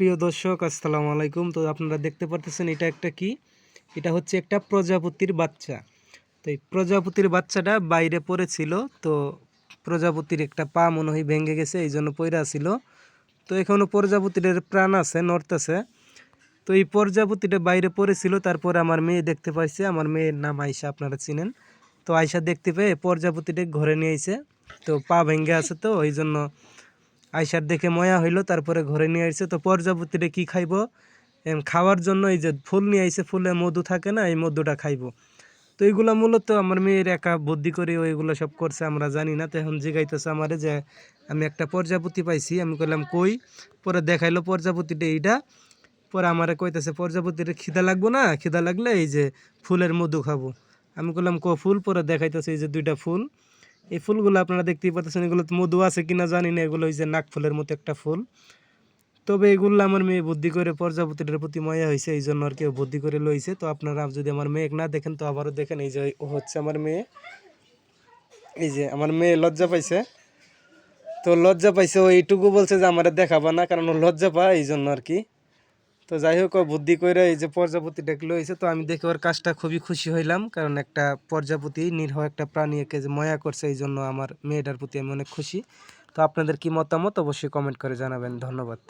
প্রিয় দর্শক, আসসালামু আলাইকুম। তো আপনারা দেখতে পারতেছেন এটা একটা কি, এটা হচ্ছে একটা প্রজাপতির বাচ্চা। তো এই প্রজাপতির বাচ্চাটা বাইরে পড়েছিল। তো প্রজাপতির একটা পা মনে হয় ভেঙে গেছে, এই জন্য পইরা ছিল। তো এখনও প্রজাপতির প্রাণ আছে, নড়তেছে। তো এই প্রজাপতিটা বাইরে পড়েছিল, তারপরে আমার মেয়ে দেখতে পাইছে। আমার মেয়ের নাম আয়শা, আপনারা চিনেন। তো আয়শা দেখতে পেয়ে প্রজাপতিটা ঘরে নিয়ে আইছে। তো পা ভেঙে আছে, তো এই জন্য আয়সার দেখে ময়া হইলো, তারপরে ঘরে নিয়ে আইছে। তো প্রজাপতিটা কি খাইব, খাওয়ার জন্য এই যে ফুল নিয়ে আইছে, ফুলে মধু থাকে না, এই মধুটা খাইব। তো এইগুলা মূলত আমার মেয়ের একা বুদ্ধি করে ওইগুলো সব করছে, আমরা জানি না। তো এখন জিগাইতেছে আমারে যে আমি একটা প্রজাপতি পাইছি। আমি কইলাম কই? পরে দেখাইলো প্রজাপতিটা এইটা। পরে আমারে কইতেছে প্রজাপতিটা খিদা লাগবো না, খিদা লাগলে এই যে ফুলের মধু খাবো। আমি কইলাম ফুল? পরে দেখাইতেছে এই যে দুইটা ফুল। এই ফুলগুলো আপনারা দেখতেই পাচ্ছেন, এগুলো মধু আছে কিনা জানি না। এগুলো ওই যে নাক ফুলের মতো একটা ফুল। তবে এগুলো আমার মেয়ে বুদ্ধি করে প্রজাপতিটার প্রতি ময়া হয়েছে, এই জন্য আর কেউ বুদ্ধি করে লইছে। তো আপনারা যদি আমার মেয়ে না দেখেন তো আবারও দেখেন। এই যে ও হচ্ছে আমার মেয়ে। এই যে আমার মেয়ে লজ্জা পাইছে। তো লজ্জা পাইছে, ও এইটুকু বলছে যে আমার দেখাবা না, কারণ ও লজ্জা পায়, এই জন্য আর কি। তো যাই হোক, ও বুদ্ধি করে এই যে প্রজাপতিটাকে লইছে। তো আমি দেখে ওর কাজটা খুবই খুশি হইলাম, কারণ একটা প্রজাপতি নিরীহ একটা প্রাণী একে যে ময়া করছে, এই জন্য আমার মেয়েটার প্রতি আমি অনেক খুশি। তো আপনাদের কি মতামত অবশ্যই কমেন্ট করে জানাবেন। ধন্যবাদ।